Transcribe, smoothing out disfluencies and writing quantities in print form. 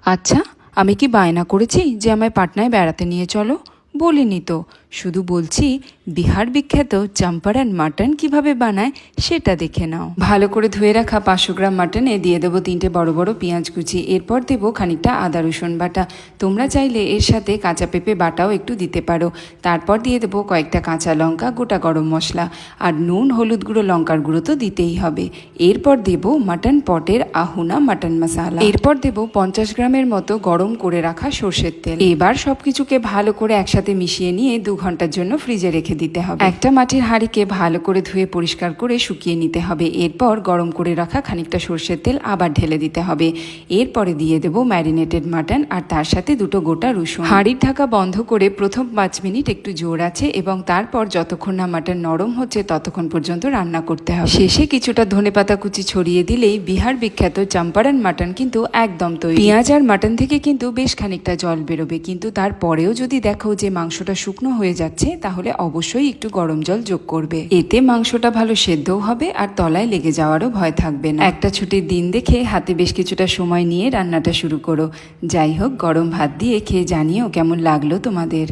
আচ্ছা, আমি কি বায়না করেছি যে আমায় পাটনায় বেড়াতে নিয়ে চলো? বলিনি তো। শুধু বলছি বিহার বিখ্যাত চম্পারন মাটন কিভাবে বানায় সেটা দেখে নাও। ভালো করে ধুয়ে রাখা 500 গ্রাম মাটনে দিয়ে দেবো 3টে বড় বড় পেঁয়াজ কুচি। এরপর দেবো খানিকটা আদা রসুন বাটা। তোমরা চাইলে এর সাথে কাঁচা পেঁপে বাটাও একটু দিতে পারো। তারপর দিয়ে দেবো কয়েকটা কাঁচা লঙ্কা, গোটা গরম মশলা আর নুন, হলুদ গুঁড়ো, লঙ্কার গুঁড়ো তো দিতেই হবে। এরপর দেবো মাটন পটের আহুনা মাটন মশলা। এরপর দেবো 50 গ্রামের মতো গরম করে রাখা সর্ষের তেল। এবার সবকিছুকে ভালো করে একসাথে মিশিয়ে নিয়ে 2 ঘন্টার জন্য ফ্রিজে রেখে দিতে হবে। একটা মাটির হাঁড়িকে ভালো করে ধুয়ে পরিষ্কার করে শুকিয়ে নিতে হবে। এরপর গরম করে রাখা খানিকটা সর্ষের তেল আবার ঢেলে দিতে হবে। এরপরে দিয়ে দেবো ম্যারিনেটেড মাটন আর তার সাথে 2টো গোটা রসুন। হাঁড়ির ঢাকা বন্ধ করে প্রথম 5 মিনিট একটু জোর আছে এবং তারপর যতক্ষণ না মাটন নরম হচ্ছে ততক্ষণ পর্যন্ত রান্না করতে হবে। শেষে কিছুটা ধনেপাতা কুচি ছড়িয়ে দিলেই বিহার বিখ্যাত চম্পারন মাটন কিন্তু একদম তৈরি। পেঁয়াজ আর মাটন থেকে কিন্তু বেশ খানিকটা জল বেরোবে, কিন্তু তারপরেও যদি দেখো যে মাংসটা শুকনো হয়ে যাচ্ছে তাহলে অবশ্যই একটু গরম জল যোগ করবে। এতে মাংসটা ভালো সেদ্ধও হবে আর তলায় লেগে যাওয়ারও ভয় থাকবে না। একটা ছুটির দিন দেখে হাতে বেশ কিছুটা সময় নিয়ে রান্নাটা শুরু করো। যাই হোক, গরম ভাত দিয়ে খেয়ে জানিও কেমন লাগলো তোমাদের।